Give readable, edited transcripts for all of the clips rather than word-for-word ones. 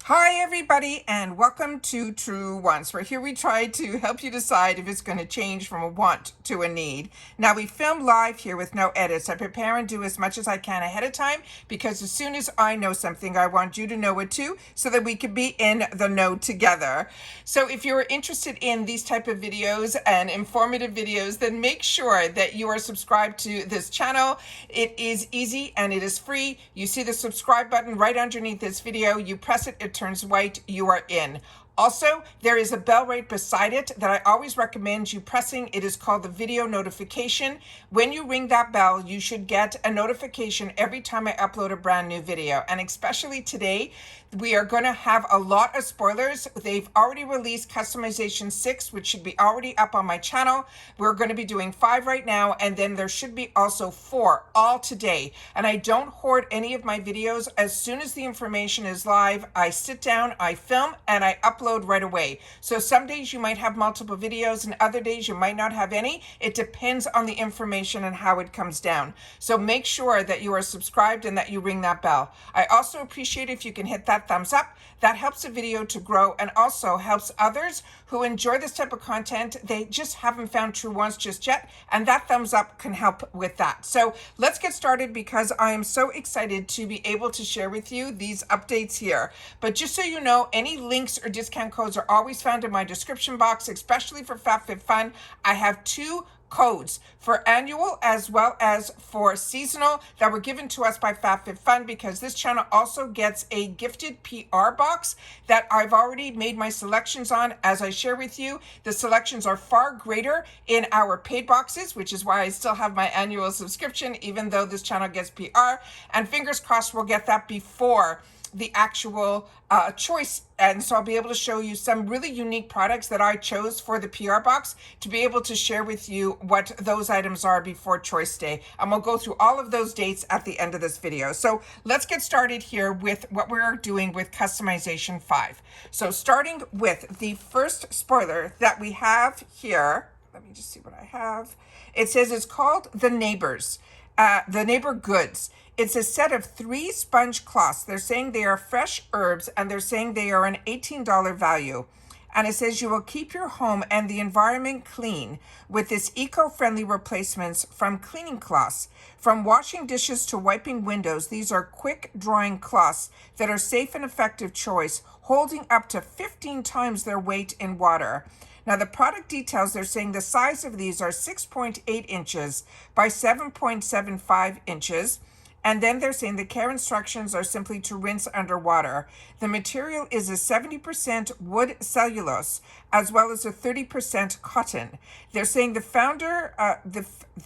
Hi everybody and welcome to Truewants, where here we try to help you decide if it's going to change from a want to a need. Now we film live here with no edits. I prepare and do as much as I can ahead of time because as soon as I know something, I want you to know it too so that we can be in the know together. So if you're interested in these type of videos and informative videos, then make sure that you are subscribed to this channel. It is easy and it is free. You see the subscribe button right underneath this video. You press it, it turns white, you are in. Also, there is a bell right beside it that I always recommend you pressing. It is called the video notification. When you ring that bell, you should get a notification every time I upload a brand new video. And especially today, we are going to have a lot of spoilers. They've already released customization 6, which should be already up on my channel. We're going to be doing 5 right now, and then there should be also 4 all today. And I don't hoard any of my videos. As soon as the information is live, I sit down, I film, and I upload right away. So some days you might have multiple videos and other days you might not have any. It depends on the information and how it comes down. So make sure that you are subscribed and that you ring that bell. I also appreciate if you can hit that thumbs up. That helps the video to grow and also helps others who enjoy this type of content. They just haven't found Truewants just yet, and that thumbs up can help with that. So let's get started because I am so excited to be able to share with you these updates here. But just so you know, any links or discount codes are always found in my description box, especially for FabFitFun. I have 2 codes for annual as well as for seasonal that were given to us by FabFitFun because this channel also gets a gifted PR box that I've already made my selections on. As I share with you, the selections are far greater in our paid boxes, which is why I still have my annual subscription even though this channel gets PR, and fingers crossed we'll get that before the actual choice. And so I'll be able to show you some really unique products that I chose for the PR box to be able to share with you what those items are before choice day. And we'll go through all of those dates at the end of this video. So let's get started here with what we're doing with customization 5. So starting with the first spoiler that we have here, let me just see what I have. It says it's called the Neighbors, the Neighbor Goods. It's a set of 3 sponge cloths. They're saying they are fresh herbs and they're saying they are an $18 value. And it says you will keep your home and the environment clean with this eco-friendly replacements from cleaning cloths. From washing dishes to wiping windows, these are quick drying cloths that are safe and effective choice, holding up to 15 times their weight in water. Now the product details, they're saying the size of these are 6.8 inches by 7.75 inches. And then they're saying the care instructions are simply to rinse underwater. The material is a 70% wood cellulose as well as a 30% cotton. They're saying the founder,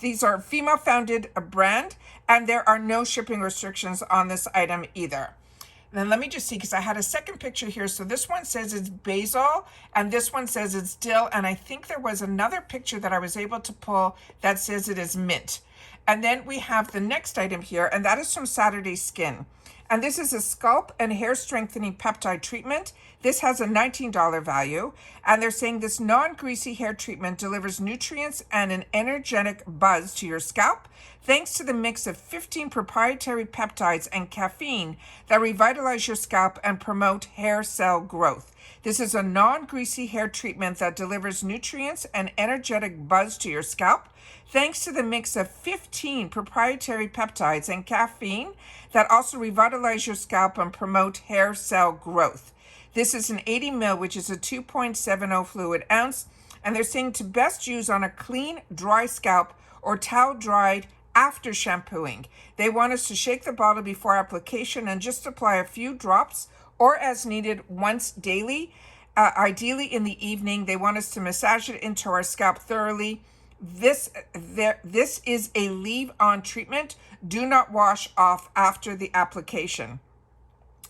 these are female-founded brand, and there are no shipping restrictions on this item either. Then let me just see, because I had a second picture here. So this one says it's basil, and this one says it's dill, and I think there was another picture that I was able to pull that says it is mint. And then we have the next item here, and that is from Saturday Skin. And this is a scalp and hair strengthening peptide treatment. This has a $19 value. And they're saying this non-greasy hair treatment delivers nutrients and an energetic buzz to your scalp, thanks to the mix of 15 proprietary peptides and caffeine that revitalize your scalp and promote hair cell growth. This is a non-greasy hair treatment that delivers nutrients and energetic buzz to your scalp, thanks to the mix of 15 proprietary peptides and caffeine that also revitalize your scalp and promote hair cell growth. This is an 80 ml, which is a 2.70 fluid ounce, and they're saying to best use on a clean, dry scalp or towel dried after shampooing. They want us to shake the bottle before application and just apply a few drops or as needed once daily. Ideally in the evening, they want us to massage it into our scalp thoroughly. This is a leave-on treatment. Do not wash off after the application.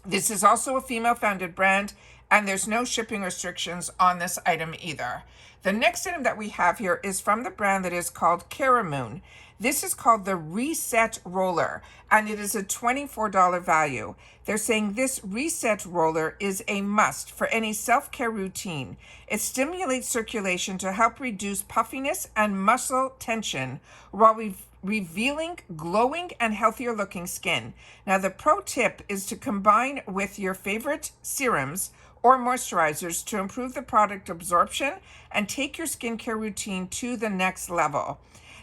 This is also a female-founded brand, and there's no shipping restrictions on this item either. The next item that we have here is from the brand that is called Caramoon. This is called the Reset Roller, and it is a $24 value. They're saying this Reset Roller is a must for any self-care routine. It stimulates circulation to help reduce puffiness and muscle tension while revealing glowing and healthier looking skin. Now, the pro tip is to combine with your favorite serums or moisturizers to improve the product absorption and take your skincare routine to the next level.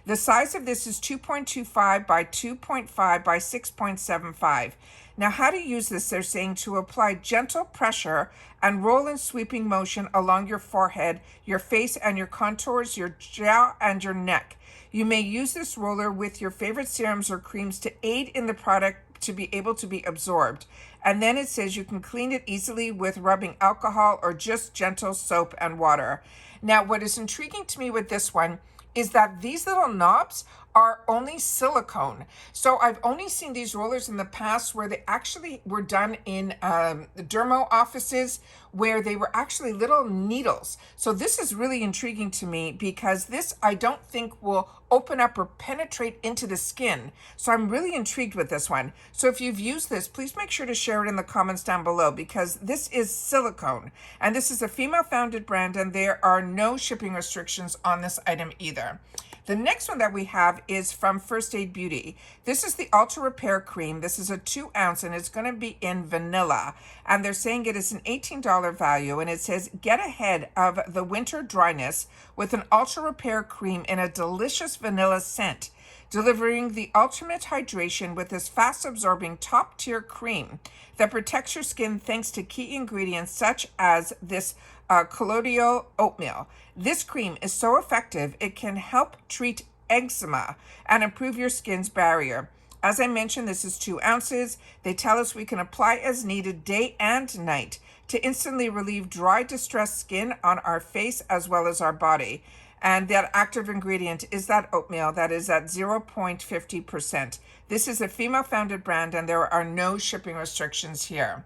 The size of this is 2.25 by 2.5 by 6.75. Now, how to use this, they're saying to apply gentle pressure and roll in sweeping motion along your forehead, your face, and your contours, your jaw, and your neck. You may use this roller with your favorite serums or creams to aid in the product to be able to be absorbed. And then it says you can clean it easily with rubbing alcohol or just gentle soap and water. Now, what is intriguing to me with this one is that these little knobs are only silicone. So I've only seen these rollers in the past where they actually were done in the dermo offices where they were actually little needles. So this is really intriguing to me because this I don't think will open up or penetrate into the skin. So I'm really intrigued with this one. So if you've used this, please make sure to share it in the comments down below because this is silicone and this is a female founded brand and there are no shipping restrictions on this item either. The next one that we have is from First Aid Beauty. This is the Ultra Repair Cream. This is a 2 ounce and it's going to be in vanilla. And they're saying it is an $18 value. And it says, get ahead of the winter dryness with an Ultra Repair Cream in a delicious vanilla scent, delivering the ultimate hydration with this fast-absorbing top-tier cream that protects your skin thanks to key ingredients such as this colloidal oatmeal. This cream is so effective, it can help treat eczema and improve your skin's barrier. As I mentioned, this is 2 ounces. They tell us we can apply as needed day and night to instantly relieve dry, distressed skin on our face as well as our body. And that active ingredient is that oatmeal that is at 0.50%. This is a female-founded brand and there are no shipping restrictions here.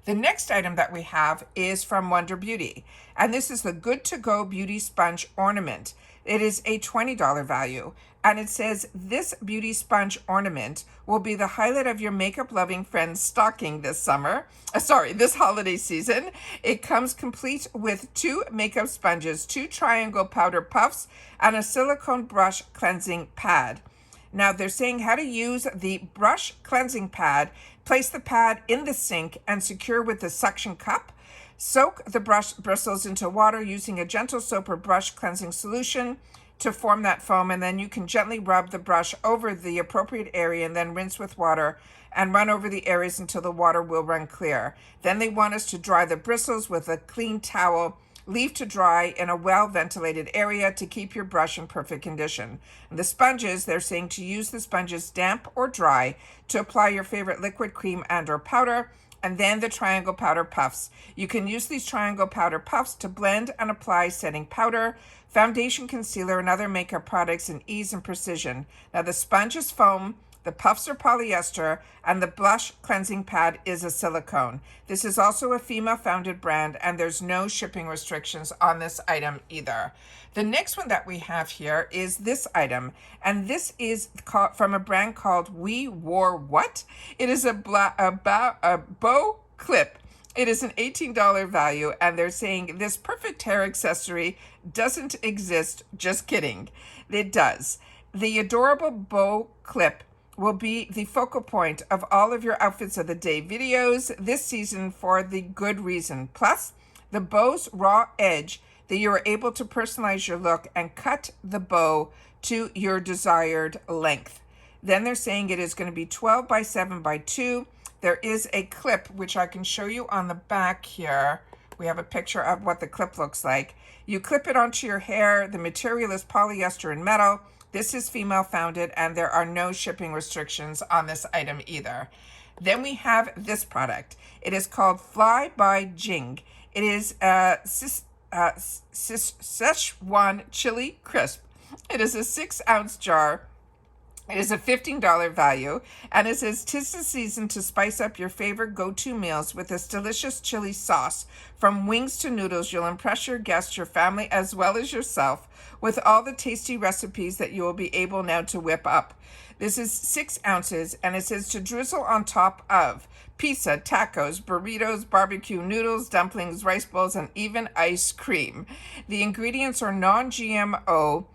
The next item that we have is from Wonder Beauty, and this is the Good to Go Beauty Sponge Ornament. It is a $20 value, and it says this beauty sponge ornament will be the highlight of your makeup-loving friend's stocking this this holiday season. It comes complete with 2 makeup sponges, 2 triangle powder puffs, and a silicone brush cleansing pad. Now they're saying how to use the brush cleansing pad. Place the pad in the sink and secure with the suction cup. Soak the brush bristles into water using a gentle soap or brush cleansing solution to form that foam, and then you can gently rub the brush over the appropriate area and then rinse with water and run over the areas until the water will run clear. Then they want us to dry the bristles with a clean towel. Leave to dry in a well-ventilated area to keep your brush in perfect condition. And the sponges, they're saying to use the sponges damp or dry to apply your favorite liquid cream and or powder, and then the triangle powder puffs. You can use these triangle powder puffs to blend and apply setting powder, foundation, concealer, and other makeup products in ease and precision. Now the sponge is foam, the puffs are polyester, and the blush cleansing pad is a silicone. This is also a female-founded brand, and there's no shipping restrictions on this item either. The next one that we have here is this item, and this is from a brand called Wewor What? It is a bow clip. It is an $18 value, and they're saying this perfect hair accessory doesn't exist. Just kidding. It does. The adorable bow clip will be the focal point of all of your outfits of the day videos this season for the good reason. Plus, the bow's raw edge that you are able to personalize your look and cut the bow to your desired length. Then they're saying it is going to be 12 by 7 by 2. There is a clip, which I can show you on the back here. We have a picture of what the clip looks like. You clip it onto your hair. The material is polyester and metal. This is female founded and there are no shipping restrictions on this item either. Then we have this product. It is called Fly by Jing. It is Szechuan chili crisp. It is a 6 ounce jar It is a $15 value, and it says, "'Tis the season to spice up your favorite go-to meals with this delicious chili sauce. From wings to noodles, you'll impress your guests, your family, as well as yourself with all the tasty recipes that you will be able now to whip up." This is 6 ounces, and it says to drizzle on top of pizza, tacos, burritos, barbecue noodles, dumplings, rice bowls, and even ice cream. The ingredients are non-GMO,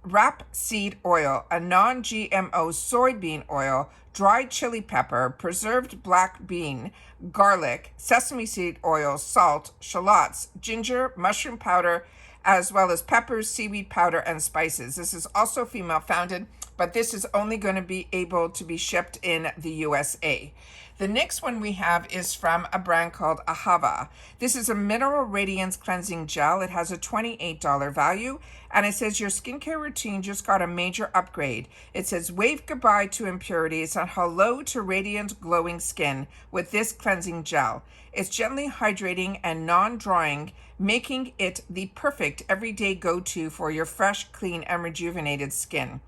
rapeseed oil, a non-GMO soybean oil, dried chili pepper, preserved black bean, garlic, sesame seed oil, salt, shallots, ginger, mushroom powder, as well as peppers, seaweed powder, and spices. This is also female founded, but this is only going to be able to be shipped in the USA. The next one we have is from a brand called Ahaba. This is a Mineral Radiance Cleansing Gel. It has a $28 value, and it says your skincare routine just got a major upgrade. It says wave goodbye to impurities and hello to radiant glowing skin with this cleansing gel. It's gently hydrating and non-drying, making it the perfect everyday go-to for your fresh, clean, and rejuvenated skin.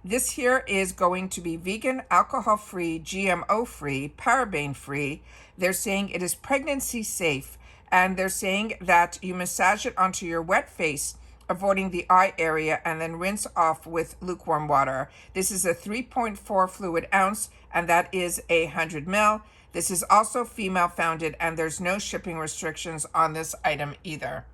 This here is going to be vegan, alcohol-free, GMO-free, paraben-free. They're saying it is pregnancy safe, and they're saying that you massage it onto your wet face, avoiding the eye area, and then rinse off with lukewarm water. This is a 3.4 fluid ounce, and that is 100 ml. This is also female founded, and there's no shipping restrictions on this item either.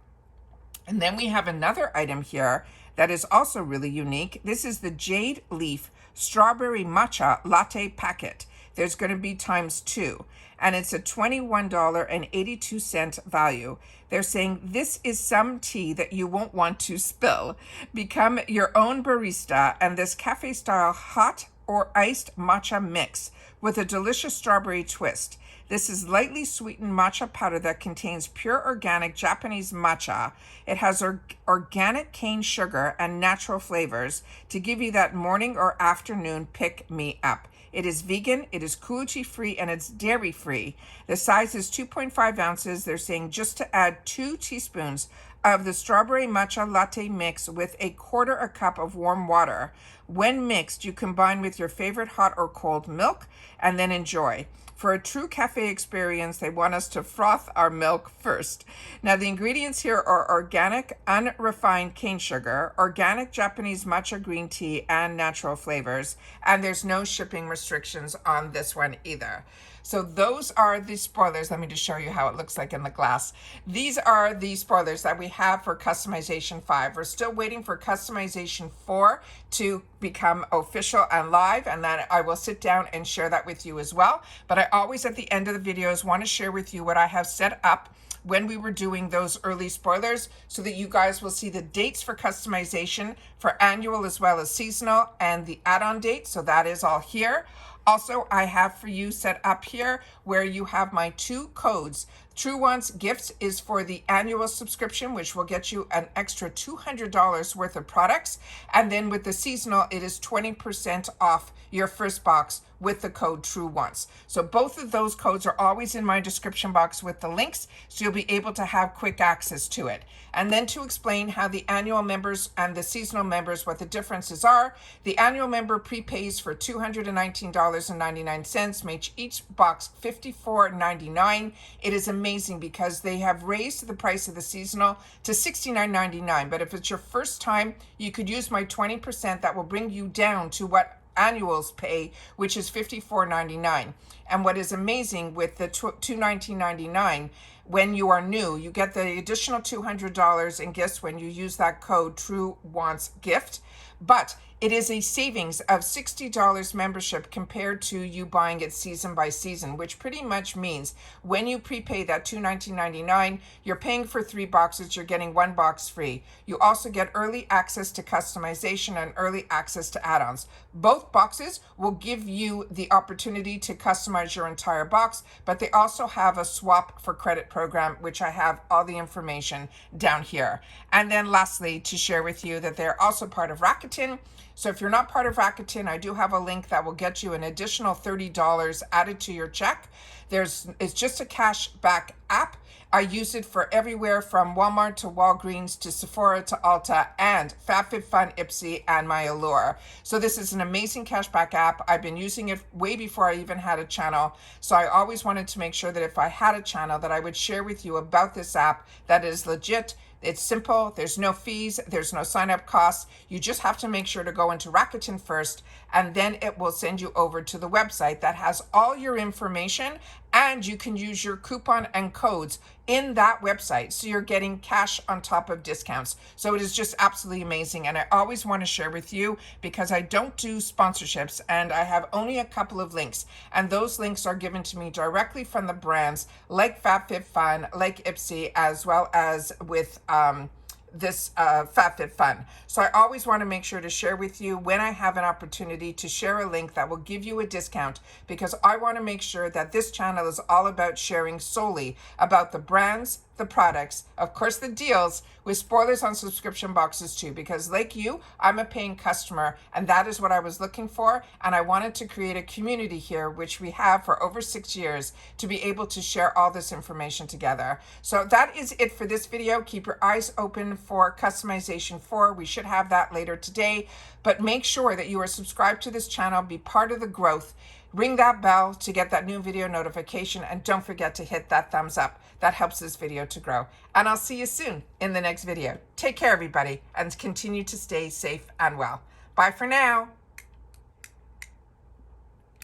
And then we have another item here that is also really unique. This is the Jade Leaf Strawberry Matcha Latte Packet. There's going to be ×2, and it's a $21.82 value. They're saying this is some tea that you won't want to spill. Become your own barista, and this cafe-style hot or iced matcha mix with a delicious strawberry twist. This is lightly sweetened matcha powder that contains pure organic Japanese matcha. It has organic cane sugar and natural flavors to give you that morning or afternoon pick-me-up. It is vegan, it is cruelty-free, and it's dairy-free. The size is 2.5 ounces. They're saying just to add 2 teaspoons of the strawberry matcha latte mix with 1/4 cup of warm water. When mixed, you combine with your favorite hot or cold milk and then enjoy. For a true cafe experience, they want us to froth our milk first. Now, the ingredients here are organic, unrefined cane sugar, organic Japanese matcha green tea, and natural flavors. And there's no shipping restrictions on this one either. So those are the spoilers. Let me just show you how it looks like in the glass. These are the spoilers that we have for customization 5. We're still waiting for customization 4 to become official and live, and then I will sit down and share that with you as well. But I always at the end of the videos want to share with you what I have set up when we were doing those early spoilers, so that you guys will see the dates for customization for annual as well as seasonal, and the add-on date. So that is all here. Also, I have for you set up here where you have my 2 codes. Truewants Gifts is for the annual subscription, which will get you an extra $200 worth of products. And then with the seasonal, it is 20% off your first box with the code Truewants. So both of those codes are always in my description box with the links, so you'll be able to have quick access to it. And then to explain how the annual members and the seasonal members, what the differences are, the annual member prepays for $219.99, makes each box $54.99. It is amazing because they have raised the price of the seasonal to $69.99. But if it's your first time, you could use my 20%. That will bring you down to what annuals pay, which is $54.99. And what is amazing with the $219.99, when you are new, you get the additional $200 in gifts when you use that code Truewants Gift. But it is a savings of $60 membership compared to you buying it season by season, which pretty much means when you prepay that $219.99, you're paying for 3 boxes, you're getting 1 box free. You also get early access to customization and early access to add-ons. Both boxes will give you the opportunity to customize your entire box, but they also have a swap for credit program, which I have all the information down here. And then lastly, to share with you that they're also part of Rakuten. So if you're not part of Rakuten, I do have a link that will get you an additional $30 added to your check. It's just a cash back app. I use it for everywhere from Walmart to Walgreens to Sephora to Ulta and FabFitFun, Ipsy, and my Allure. So this is an amazing cashback app. I've been using it way before I even had a channel. So I always wanted to make sure that if I had a channel that I would share with you about this app that is legit. It's simple. There's no fees. There's no sign-up costs. You just have to make sure to go into Rakuten first, and then it will send you over to the website that has all your information, and you can use your coupon and codes in that website. So you're getting cash on top of discounts. So it is just absolutely amazing. And I always want to share with you because I don't do sponsorships and I have only a couple of links. And those links are given to me directly from the brands like FabFitFun, like Ipsy, as well as with this FabFitFun. So I always want to make sure to share with you when I have an opportunity to share a link that will give you a discount, because I want to make sure that this channel is all about sharing solely about the brands, the products, of course the deals, with spoilers on subscription boxes too, because like you, I'm a paying customer and that is what I was looking for, and I wanted to create a community here, which we have for over 6 years, to be able to share all this information together. So that is it for this video. Keep your eyes open for customization 4. We should have that later today, but make sure that you are subscribed to this channel, be part of the growth. Ring that bell to get that new video notification, and don't forget to hit that thumbs up. That helps this video to grow. And I'll see you soon in the next video. Take care, everybody, and continue to stay safe and well. Bye for now.